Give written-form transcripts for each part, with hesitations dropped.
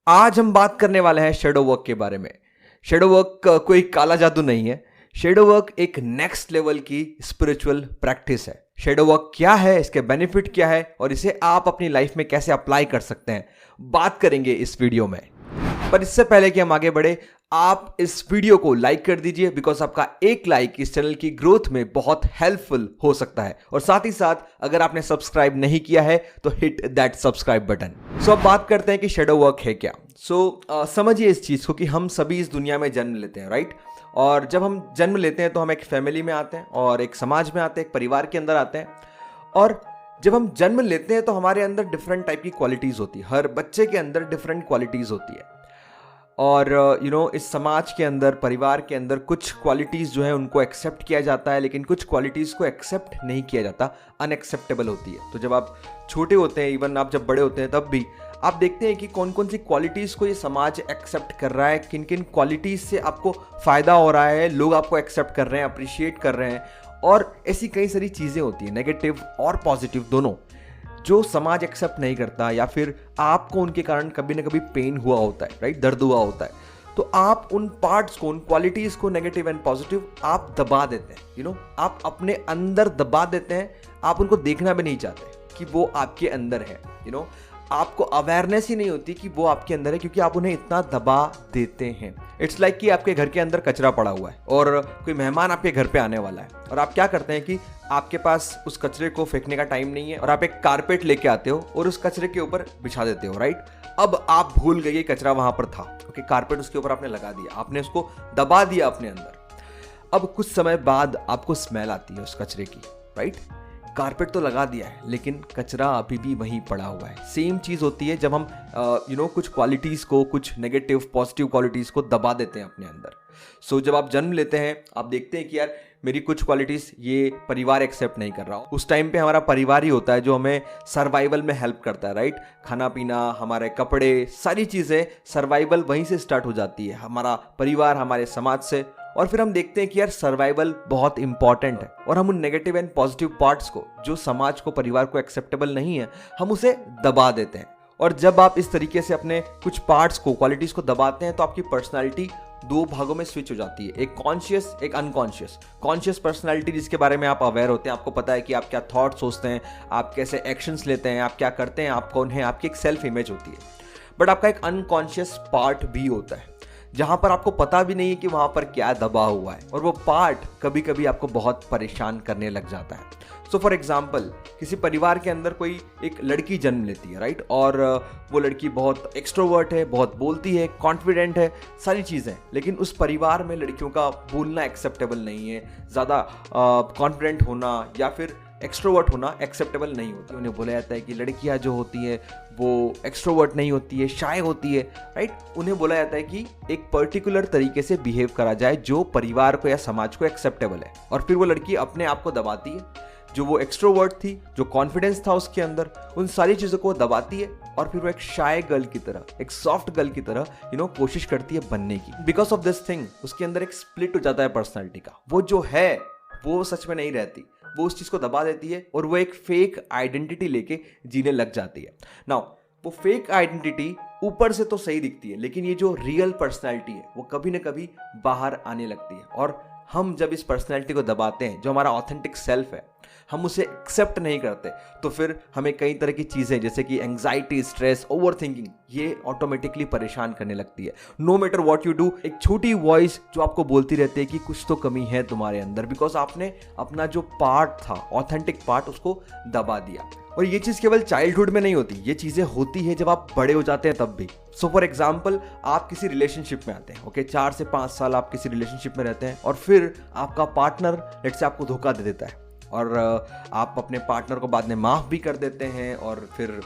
आज हम बात करने वाले हैं शेडो वर्क के बारे में। शेडो वर्क कोई काला जादू नहीं है। शेडो वर्क एक नेक्स्ट लेवल की स्पिरिचुअल प्रैक्टिस है। शेडो वर्क क्या है, इसके बेनिफिट क्या है और इसे आप अपनी लाइफ में कैसे अप्लाई कर सकते हैं, बात करेंगे इस वीडियो में। पर इससे पहले कि हम आगे बढ़े, आप इस वीडियो को लाइक कर दीजिए, बिकॉज आपका एक लाइक इस चैनल की ग्रोथ में बहुत हेल्पफुल हो सकता है। और साथ ही साथ अगर आपने सब्सक्राइब नहीं किया है तो हिट दैट सब्सक्राइब बटन। सो अब बात करते हैं कि शेडो वर्क है क्या। समझिए इस चीज को कि हम सभी इस दुनिया में जन्म लेते हैं, राइट। और जब हम जन्म लेते हैं तो हम एक फैमिली में आते हैं और एक समाज में आते हैं, एक परिवार के अंदर आते हैं। और जब हम जन्म लेते हैं तो हमारे अंदर डिफरेंट टाइप की क्वालिटीज होती है। हर बच्चे के अंदर डिफरेंट क्वालिटीज होती है। और इस समाज के अंदर, परिवार के अंदर कुछ क्वालिटीज़ जो है उनको एक्सेप्ट किया जाता है, लेकिन कुछ क्वालिटीज़ को एक्सेप्ट नहीं किया जाता, अनएक्सेप्टेबल होती है। तो जब आप छोटे होते हैं, इवन आप जब बड़े होते हैं, तब भी आप देखते हैं कि कौन कौन सी क्वालिटीज़ को ये समाज एक्सेप्ट कर रहा है, किन किन क्वालिटीज़ से आपको फ़ायदा हो रहा है, लोग आपको एक्सेप्ट कर रहे हैं, अप्रिशिएट कर रहे हैं। और ऐसी कई सारी चीज़ें होती हैं, नेगेटिव और पॉजिटिव दोनों, जो समाज एक्सेप्ट नहीं करता, या फिर आपको उनके कारण कभी ना कभी पेन हुआ होता है, राइट, दर्द हुआ होता है। तो आप उन पार्ट्स को, उन क्वालिटीज़ को, नेगेटिव एंड पॉजिटिव, आप दबा देते हैं। आप अपने अंदर दबा देते हैं। आप उनको देखना भी नहीं चाहते कि वो आपके अंदर है। आपको अवेयरनेस ही नहीं होती कि वो आपके अंदर है, क्योंकि आप उन्हें इतना दबा देते हैं। इट्स लाइक कि आपके घर के अंदर कचरा पड़ा हुआ है और कोई मेहमान आपके घर पे आने वाला है, और आप क्या करते हैं कि आपके पास उस कचरे को फेंकने का टाइम नहीं है और आप एक कारपेट लेके आते हो और उस कचरे के ऊपर बिछा देते हो, राइट। अब आप भूल गए कचरा वहां पर था, ओके, कारपेट उसके ऊपर आपने लगा दिया, आपने उसको दबा दिया अपने अंदर। अब कुछ समय बाद आपको स्मेल आती है उस कचरे की, राइट। कारपेट तो लगा दिया है लेकिन कचरा अभी भी वहीं पड़ा हुआ है। सेम चीज़ होती है जब हम कुछ क्वालिटीज़ को, कुछ नेगेटिव पॉजिटिव क्वालिटीज़ को दबा देते हैं अपने अंदर। जब आप जन्म लेते हैं, आप देखते हैं कि यार मेरी कुछ क्वालिटीज़ ये परिवार एक्सेप्ट नहीं कर रहा हो। उस टाइम पे हमारा परिवार ही होता है जो हमें सर्वाइवल में हेल्प करता है, राइट। खाना पीना, हमारे कपड़े, सारी चीज़ें, सर्वाइवल वहीं से स्टार्ट हो जाती है, हमारा परिवार, हमारे समाज से। और फिर हम देखते हैं कि यार सर्वाइवल बहुत इंपॉर्टेंट है, और हम उन नेगेटिव एंड पॉजिटिव पार्ट्स को, जो समाज को, परिवार को एक्सेप्टेबल नहीं है, हम उसे दबा देते हैं। और जब आप इस तरीके से अपने कुछ पार्ट्स को, क्वालिटीज को दबाते हैं, तो आपकी पर्सनालिटी दो भागों में स्विच हो जाती है, एक कॉन्शियस, एक अनकॉन्शियस। कॉन्शियस पर्सनालिटी, जिसके बारे में आप अवेयर होते हैं, आपको पता है कि आप क्या थॉट सोचते हैं, आप कैसे एक्शंस लेते हैं, आप क्या करते हैं, आप कौन है, आपकी एक सेल्फ इमेज होती है। बट आपका एक अनकॉन्शियस पार्ट भी होता है, जहां पर आपको पता भी नहीं है कि वहां पर क्या दबा हुआ है, और वो पार्ट कभी कभी आपको बहुत परेशान करने लग जाता है। फॉर एग्जाम्पल, किसी परिवार के अंदर कोई एक लड़की जन्म लेती है, राइट, और वो लड़की बहुत एक्सट्रोवर्ट है, बहुत बोलती है, कॉन्फिडेंट है, सारी चीज़ें, लेकिन उस परिवार में लड़कियों का बोलना एक्सेप्टेबल नहीं है, ज़्यादा कॉन्फिडेंट होना या फिर एक्सट्रोवर्ट होना एक्सेप्टेबल नहीं होती। उन्हें बोला जाता है कि लड़कियां जो होती हैं वो एक्सट्रोवर्ट नहीं होती है, शाय होती है, राइट। उन्हें बोला जाता है कि एक पर्टिकुलर तरीके से बिहेव करा जाए जो परिवार को या समाज को एक्सेप्टेबल है, और फिर वो लड़की अपने आप को दबाती है। जो वो एक्सट्रोवर्ट थी, जो कॉन्फिडेंस था उसके अंदर, उन सारी चीज़ों को दबाती है, और फिर वो एक शाय गर्ल की तरह, एक सॉफ्ट गर्ल की तरह कोशिश करती है बनने की। बिकॉज ऑफ दिस थिंग उसके अंदर एक स्प्लिट हो जाता है पर्सनैलिटी का। वो जो है वो सच में नहीं रहती, वो उस चीज़ को दबा देती है और वो एक फेक आइडेंटिटी लेके जीने लग जाती है। नाउ वो फेक आइडेंटिटी ऊपर से तो सही दिखती है, लेकिन ये जो रियल पर्सनैलिटी है वो कभी ना कभी बाहर आने लगती है। और हम जब इस पर्सनैलिटी को दबाते हैं, जो हमारा ऑथेंटिक सेल्फ है, हम उसे एक्सेप्ट नहीं करते, तो फिर हमें कई तरह की चीज़ें जैसे कि एंग्जाइटी, स्ट्रेस, ओवर थिंकिंग, ये ऑटोमेटिकली परेशान करने लगती है। No matter what you do, एक छोटी वॉइस जो आपको बोलती रहती है कि कुछ तो कमी है तुम्हारे अंदर, बिकॉज आपने अपना जो पार्ट था, ऑथेंटिक पार्ट, उसको दबा दिया। और ये चीज़ केवल चाइल्डहुड में नहीं होती, ये चीज़ें होती है जब आप बड़े हो जाते हैं तब भी। फॉर एग्जाम्पल, आप किसी रिलेशनशिप में आते हैं, ओके, 4 से 5 साल आप किसी रिलेशनशिप में रहते हैं, और फिर आपका पार्टनर लेट्स से आपको धोखा दे देता है, और आप अपने पार्टनर को बाद में माफ़ भी कर देते हैं और फिर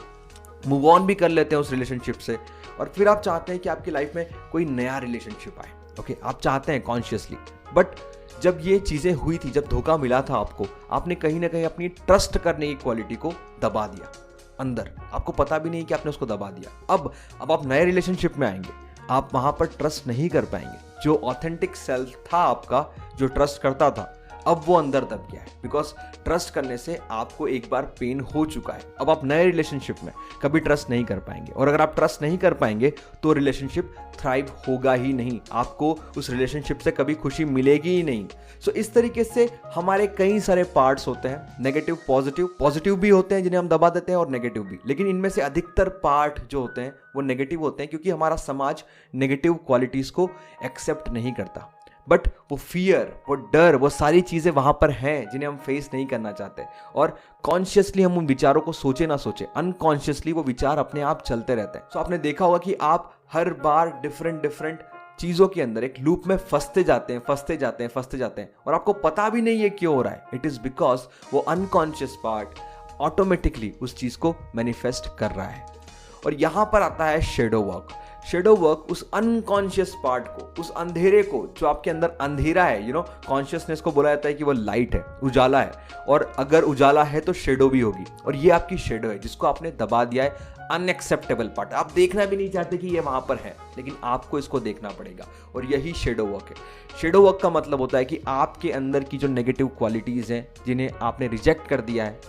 मूव ऑन भी कर लेते हैं उस रिलेशनशिप से, और फिर आप चाहते हैं कि आपकी लाइफ में कोई नया रिलेशनशिप आए, ओके, आप चाहते हैं कॉन्शियसली। बट जब ये चीज़ें हुई थी, जब धोखा मिला था आपको, आपने कहीं ना कहीं अपनी ट्रस्ट करने की क्वालिटी को दबा दिया अंदर, आपको पता भी नहीं कि आपने उसको दबा दिया। अब आप नए रिलेशनशिप में आएंगे, आप वहाँ पर ट्रस्ट नहीं कर पाएंगे। जो ऑथेंटिक सेल्फ था आपका, जो ट्रस्ट करता था, अब वो अंदर दब गया है, बिकॉज ट्रस्ट करने से आपको एक बार पेन हो चुका है। अब आप नए रिलेशनशिप में कभी ट्रस्ट नहीं कर पाएंगे, और अगर आप ट्रस्ट नहीं कर पाएंगे तो रिलेशनशिप थ्राइव होगा ही नहीं, आपको उस रिलेशनशिप से कभी खुशी मिलेगी ही नहीं। सो इस तरीके से हमारे कई सारे पार्ट्स होते हैं, नेगेटिव पॉजिटिव भी होते हैं जिन्हें हम दबा देते हैं, और नेगेटिव भी, लेकिन इनमें से अधिकतर पार्ट जो होते हैं वो नेगेटिव होते हैं, क्योंकि हमारा समाज नेगेटिव क्वालिटीज को एक्सेप्ट नहीं करता। बट वो फियर, वो डर, वो सारी चीज़ें वहाँ पर हैं जिन्हें हम फेस नहीं करना चाहते, और कॉन्शियसली हम उन विचारों को सोचे ना सोचे, अनकॉन्शियसली वो विचार अपने आप चलते रहते हैं। सो आपने देखा होगा कि आप हर बार डिफरेंट चीज़ों के अंदर एक लूप में फंसते जाते हैं, और आपको पता भी नहीं है क्यों हो रहा है। इट इज़ बिकॉज वो अनकॉन्शियस पार्ट ऑटोमेटिकली उस चीज़ को मैनिफेस्ट कर रहा है। और यहाँ पर आता है शेडो वर्क उस अनकॉन्शियस पार्ट को, उस अंधेरे को जो आपके अंदर अंधेरा है, कॉन्शियसनेस को बोला जाता है कि वो लाइट है, उजाला है, और अगर उजाला है तो शेडो भी होगी, और ये आपकी शेडो है जिसको आपने दबा दिया है, अनएक्सेप्टेबल पार्ट। आप देखना भी नहीं चाहते कि ये वहां पर है, लेकिन आपको इसको देखना पड़ेगा, और यही शेडो वर्क है। शेडो वर्क का मतलब होता है कि आपके अंदर की जो नेगेटिव क्वालिटीज हैं जिन्हें आपने रिजेक्ट कर दिया है,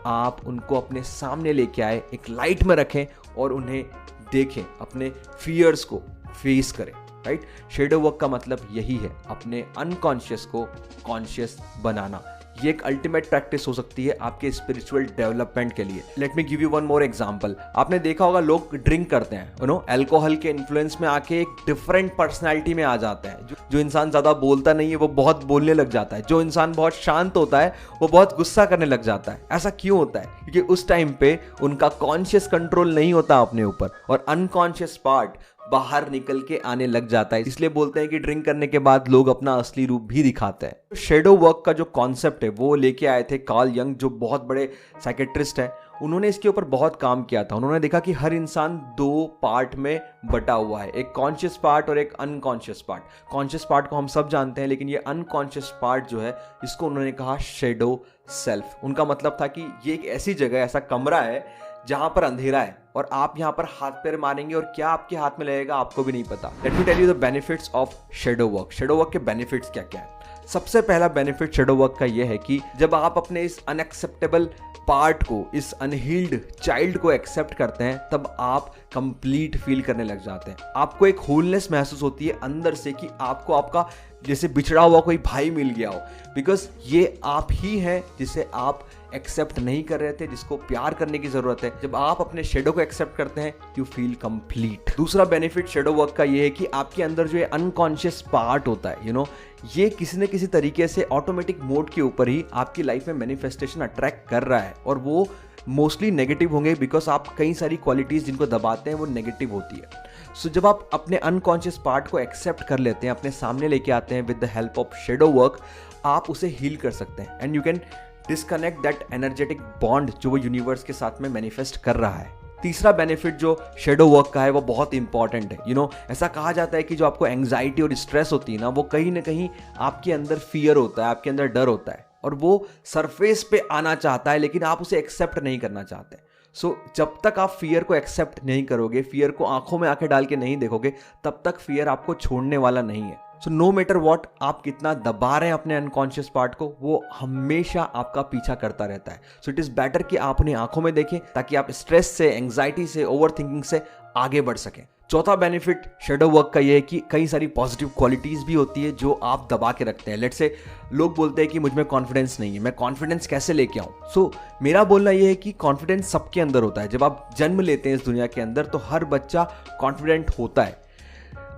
आप उनको अपने सामने लेके आए, एक लाइट में रखें और उन्हें देखें, अपने फियर्स को फेस करें, राइट। शेडो वर्क का मतलब यही है, अपने अनकॉन्शियस को कॉन्शियस बनाना। ये एक अल्टीमेट प्रैक्टिस हो सकती है आपके स्पिरिचुअल डेवलपमेंट के लिए। Let me give you one more example. आपने देखा होगा लोग ड्रिंक करते हैं, अल्कोहल के इन्फ्लुएंस में आके एक डिफरेंट पर्सनैलिटी में आ जाते हैं। जो इंसान ज्यादा बोलता नहीं है वो बहुत बोलने लग जाता है, जो इंसान बहुत शांत होता है वो बहुत गुस्सा करने लग जाता है। ऐसा क्यों होता है? क्योंकि उस टाइम पे उनका कॉन्शियस कंट्रोल नहीं होता अपने ऊपर, और अनकॉन्शियस पार्ट बाहर निकल के आने लग जाता है। इसलिए बोलते हैं कि ड्रिंक करने के बाद लोग अपना असली रूप भी दिखाते हैं। शेडो वर्क का जो कॉन्सेप्ट है वो लेके आए थे कार्ल यंग, जो बहुत बड़े साइकेट्रिस्ट हैं। उन्होंने इसके ऊपर बहुत काम किया था। उन्होंने देखा कि हर इंसान दो पार्ट में बटा हुआ है, एक कॉन्शियस पार्ट और एक अनकॉन्शियस पार्ट। कॉन्शियस पार्ट को हम सब जानते हैं, लेकिन ये अनकॉन्शियस पार्ट जो है इसको उन्होंने कहा शेडो सेल्फ। उनका मतलब था कि ये एक ऐसी जगह, ऐसा कमरा है जहां पर अंधेरा है, और आप यहां पर हाथ पैर मारेंगे और क्या आपके हाथ में लगेगा आपको भी नहीं पता। Let me tell you the benefits of shadow work. Shadow work के बेनिफिट्स क्या क्या है? सबसे पहला बेनिफिट शेडो वर्क का यह है कि जब आप अपने इस अनएक्सेप्टेबल पार्ट को, इस अनहील्ड चाइल्ड को एक्सेप्ट करते हैं, तब आप कंप्लीट फील करने लग जाते हैं। आपको एक होलनेस महसूस होती है अंदर से कि आपको आपका जैसे बिछड़ा हुआ कोई भाई मिल गया हो, बिकॉज ये आप ही हैं जिसे आप एक्सेप्ट नहीं कर रहे थे, जिसको प्यार करने की जरूरत है। जब आप अपने शेडो को एक्सेप्ट करते हैं, यू फील कंप्लीट। दूसरा बेनिफिट शेडो वर्क का ये है कि आपके अंदर जो ये अनकॉन्शियस पार्ट होता है, ये किसी न किसी तरीके से ऑटोमेटिक मोड के ऊपर ही आपकी लाइफ में मैनिफेस्टेशन अट्रैक्ट कर रहा है, और वो मोस्टली नेगेटिव होंगे, बिकॉज आप कई सारी क्वालिटीज जिनको दबाते हैं वो नेगेटिव होती है। सो जब आप अपने अनकॉन्शियस पार्ट को एक्सेप्ट कर लेते हैं, अपने सामने लेके आते हैं with the help of shadow work, आप उसे हील कर सकते हैं, and you can disconnect that energetic bond जो वो यूनिवर्स के साथ में मैनिफेस्ट कर रहा है। तीसरा बेनिफिट जो शेडो वर्क का है वो बहुत इंपॉर्टेंट है। ऐसा कहा जाता है कि जो आपको एंग्जाइटी और स्ट्रेस होती है ना, वो कहीं ना कहीं आपके अंदर फियर होता है, आपके अंदर डर होता है, और वो सरफेस पे आना चाहता है, लेकिन आप उसे एक्सेप्ट नहीं करना चाहते। सो जब तक आप फियर को एक्सेप्ट नहीं करोगे, फियर को आंखों में आंखें डाल के नहीं देखोगे, तब तक फियर आपको छोड़ने वाला नहीं है। सो नो मैटर व्हाट, आप कितना दबा रहे हैं अपने अनकॉन्शियस पार्ट को, वो हमेशा आपका पीछा करता रहता है। सो इट इज बेटर कि आप उन्हें आंखों में देखें, ताकि आप स्ट्रेस से, एंग्जाइटी से, ओवर थिंकिंग से आगे बढ़ सकें। चौथा बेनिफिट शेडो वर्क का ये है कि कई सारी पॉजिटिव क्वालिटीज भी होती है जो आप दबा के रखते हैं। लेट्स से लोग बोलते हैं कि मुझ में कॉन्फिडेंस नहीं है, मैं कॉन्फिडेंस कैसे लेके आऊं? सो मेरा बोलना ये है कि कॉन्फिडेंस सबके अंदर होता है। जब आप जन्म लेते हैं इस दुनिया के अंदर, तो हर बच्चा कॉन्फिडेंट होता है।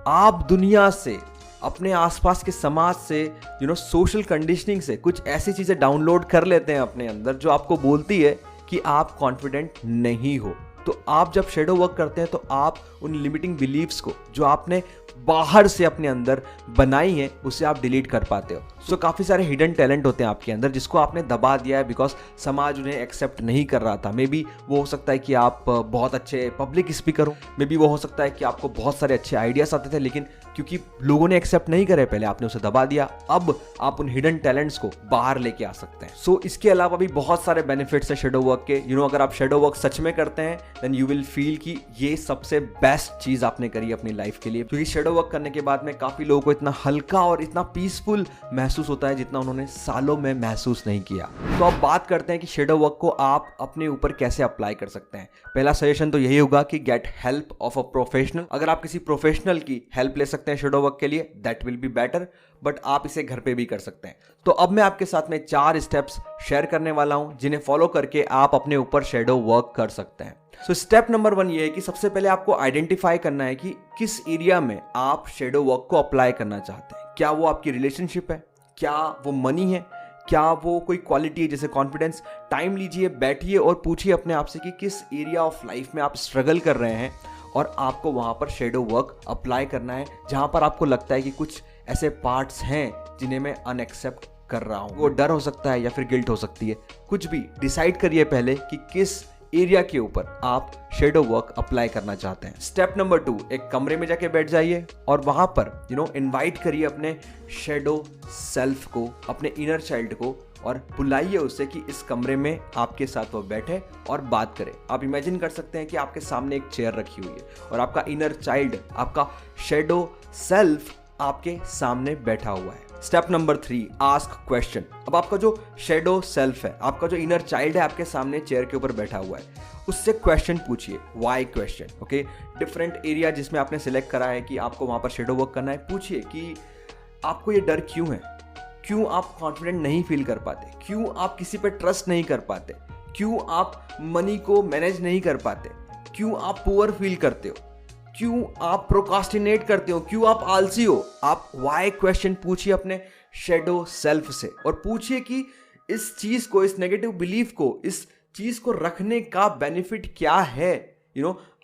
आप दुनिया से, अपने आसपास के समाज से, सोशल कंडीशनिंग से कुछ ऐसी चीजें डाउनलोड कर लेते हैं अपने अंदर जो आपको बोलती है कि आप कॉन्फिडेंट नहीं हो। तो आप जब शेडो वर्क करते हैं तो आप उन लिमिटिंग बिलीव्स को जो आपने बाहर से अपने अंदर बनाई है, उसे आप डिलीट कर पाते हो। सो काफ़ी सारे हिडन टैलेंट होते हैं आपके अंदर जिसको आपने दबा दिया है, बिकॉज समाज उन्हें एक्सेप्ट नहीं कर रहा था। मे बी वो हो सकता है कि आप बहुत अच्छे पब्लिक स्पीकर हो, मे बी वो हो सकता है कि आपको बहुत सारे अच्छे आइडियाज आते थे, लेकिन क्योंकि लोगों ने एक्सेप्ट नहीं करे पहले, आपने उसे दबा दिया। अब आप उन हिडन टैलेंट्स को बाहर लेके आ सकते हैं। सो इसके अलावा भी बहुत सारे बेनिफिट्स है शेडो वर्क के। अगर आप शेडो वर्क सच में करते हैं, देन यू विल फील कि ये सबसे बेस्ट चीज आपने करी अपनी लाइफ के लिए, क्योंकि शेडो वर्क करने के बाद में काफी लोगों को इतना हल्का और इतना पीसफुल महसूस होता है जितना उन्होंने सालों में महसूस नहीं किया। तो अब बात करते हैं कि शेडो वर्क को आप अपने ऊपर कैसे अप्लाई कर सकते हैं। पहला सजेशन तो यही होगा कि get help of a professional. अगर आप किसी प्रोफेशनल की हेल्प ले सकते हैं शेडो वर्क के लिए, that will be better, but आप इसे घर पे भी कर सकते हैं। तो अब मैं आपके साथ में 4 स्टेप्स शेयर करने वाला हूं जिन्हें फॉलो करके आप अपने ऊपर शेडो वर्क कर सकते हैं। सो स्टेप नंबर 1 ये है कि सबसे पहले आपको आइडेंटिफाई करना है कि किस एरिया में आप शेडो वर्क को अप्लाई करना चाहते हैं। क्या वो आपकी रिलेशनशिप है, क्या वो मनी है, क्या वो कोई क्वालिटी है जैसे कॉन्फिडेंस। टाइम लीजिए, बैठिए और पूछिए अपने आप से कि किस एरिया ऑफ लाइफ में आप स्ट्रगल कर रहे हैं और आपको वहां पर शेडो वर्क अप्लाई करना है, जहां पर आपको लगता है कि कुछ ऐसे पार्ट्स हैं जिन्हें मैं अनएक्सेप्ट कर रहा हूं। वो डर हो सकता है या फिर गिल्ट हो सकती है, कुछ भी डिसाइड करिए पहले कि किस एरिया के ऊपर आप शेडो वर्क अप्लाई करना चाहते हैं। स्टेप नंबर 2, एक कमरे में जाके बैठ जाइए और वहां पर इनवाइट करिए अपने शेडो सेल्फ को, अपने इनर चाइल्ड को, और बुलाइए उसे कि इस कमरे में आपके साथ वो बैठे और बात करे। आप इमेजिन कर सकते हैं कि आपके सामने एक चेयर रखी हुई है और आपका इनर चाइल्ड, आपका शेडो सेल्फ आपके सामने बैठा हुआ है। Step number 3, ask question. अब आपका जो शेडो सेल्फ है, आपका जो इनर चाइल्ड है, आपके सामने चेयर के ऊपर बैठा हुआ है, उससे क्वेश्चन पूछिए। Why question, okay. Different area जिसमें आपने सिलेक्ट करा है कि आपको वहां पर शेडो वर्क करना है, पूछिए कि आपको ये डर क्यों है, क्यों आप कॉन्फिडेंट नहीं फील कर पाते, क्यों आप किसी पे ट्रस्ट नहीं कर पाते, क्यों आप मनी को मैनेज नहीं कर पाते, क्यों आप पुअर फील करते हो, क्यों आप प्रोकास्टिनेट करते हो, क्यों आप आलसी हो। आप व्हाई क्वेश्चन पूछिए अपने शेडो सेल्फ से और पूछिए कि इस चीज को, इस नेगेटिव बिलीफ को, इस चीज को रखने का बेनिफिट क्या है।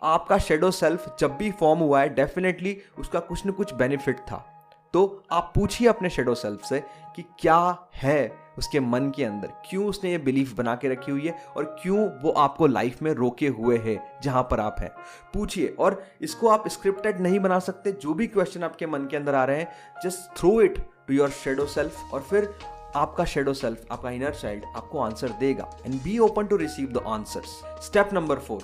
आपका शेडो सेल्फ जब भी फॉर्म हुआ है, डेफिनेटली उसका कुछ न कुछ बेनिफिट था। तो आप पूछिए अपने शेडो सेल्फ से कि क्या है उसके मन के अंदर, क्यों उसने ये बिलीफ बना के रखी हुई है और क्यों वो आपको लाइफ में रोके हुए है जहां पर आप हैं। पूछिए, और इसको आप स्क्रिप्टेड नहीं बना सकते। जो भी क्वेश्चन आपके मन के अंदर आ रहे हैं, just throw it to your shadow self और फिर आपका शेडो सेल्फ, आपका इनर चाइल्ड आपको आंसर देगा। And be open to receive the answers. Step number 4,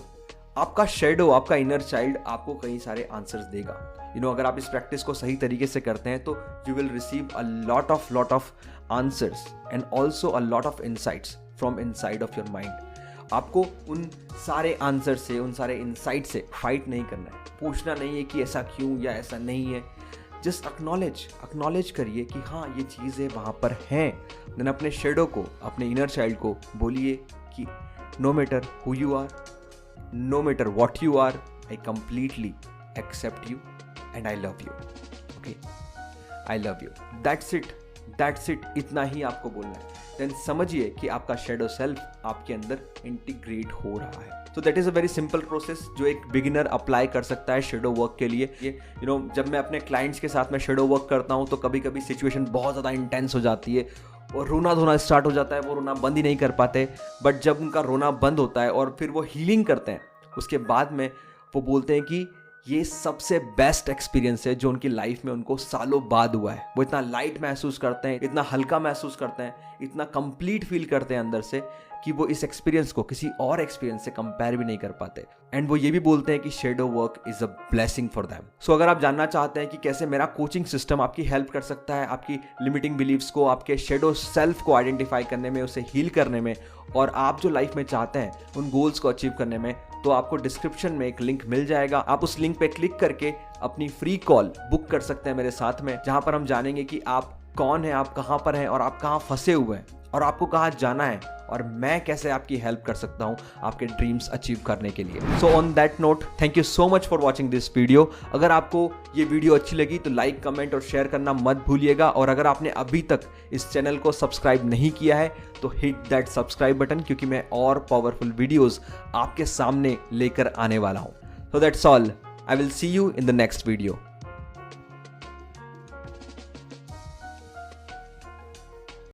आपका शेडो, आपका इनर चाइल्ड आपको कई सारे आंसर्स देगा। अगर आप इस प्रैक्टिस को सही तरीके से करते हैं तो you will receive a lot of answers and also a lot of insights from inside of your mind. आपको उन सारे आंसर से, उन सारे इनसाइट से फाइट नहीं करना है, पूछना नहीं है कि ऐसा क्यों या ऐसा नहीं है। जस्ट अक्नॉलेज करिए कि हाँ, ये चीज़ें वहाँ पर हैं। देन अपने शेडो को, अपने इनर चाइल्ड को बोलिए कि no matter who you are, no matter what you are, I completely accept you and I love you. Okay, I love you. That's it. इतना ही आपको बोलना है। देन समझिए कि आपका शेडो सेल्फ आपके अंदर इंटीग्रेट हो रहा है। तो that is a very simple process जो एक बिगिनर अप्लाई कर सकता है शेडो वर्क के लिए। ये जब मैं अपने क्लाइंट्स के साथ में शेडो वर्क करता हूँ तो कभी कभी सिचुएशन बहुत ज़्यादा इंटेंस हो जाती है और रोना धोना स्टार्ट हो जाता है, वो रोना बंद ही नहीं कर पाते। बट जब उनका रोना बंद होता है और फिर वो हीलिंग करते हैं, उसके बाद में वो बोलते हैं कि ये सबसे बेस्ट एक्सपीरियंस है जो उनकी लाइफ में उनको सालों बाद हुआ है। वो इतना लाइट महसूस करते हैं, इतना हल्का महसूस करते हैं, इतना कंप्लीट फील करते हैं अंदर से कि वो इस एक्सपीरियंस को किसी और एक्सपीरियंस से कंपेयर भी नहीं कर पाते। एंड वो ये भी बोलते हैं कि shadow work is a blessing for them. So अगर आप जानना चाहते हैं कि कैसे मेरा कोचिंग सिस्टम आपकी हेल्प कर सकता है आपकी लिमिटिंग बिलीव्स को, आपके शेडो सेल्फ को आइडेंटिफाई करने में, उसे हील करने में, और आप जो लाइफ में चाहते हैं उन गोल्स को अचीव करने में, तो आपको डिस्क्रिप्शन में एक लिंक मिल जाएगा। आप उस लिंक पे क्लिक करके अपनी फ्री कॉल बुक कर सकते हैं मेरे साथ में, जहां पर हम जानेंगे कि आप कौन है, आप कहां पर हैं और आप कहां फंसे हुए हैं और आपको कहां जाना है और मैं कैसे आपकी हेल्प कर सकता हूं आपके ड्रीम्स अचीव करने के लिए। So on that note, thank you so much for watching this video. अगर आपको ये वीडियो अच्छी लगी तो लाइक, कमेंट और शेयर करना मत भूलिएगा। और अगर आपने अभी तक इस चैनल को सब्सक्राइब नहीं किया है तो हिट दैट सब्सक्राइब बटन, क्योंकि मैं और पावरफुल वीडियोस आपके सामने लेकर आने वाला हूं। So that's all, I will see you in the next video.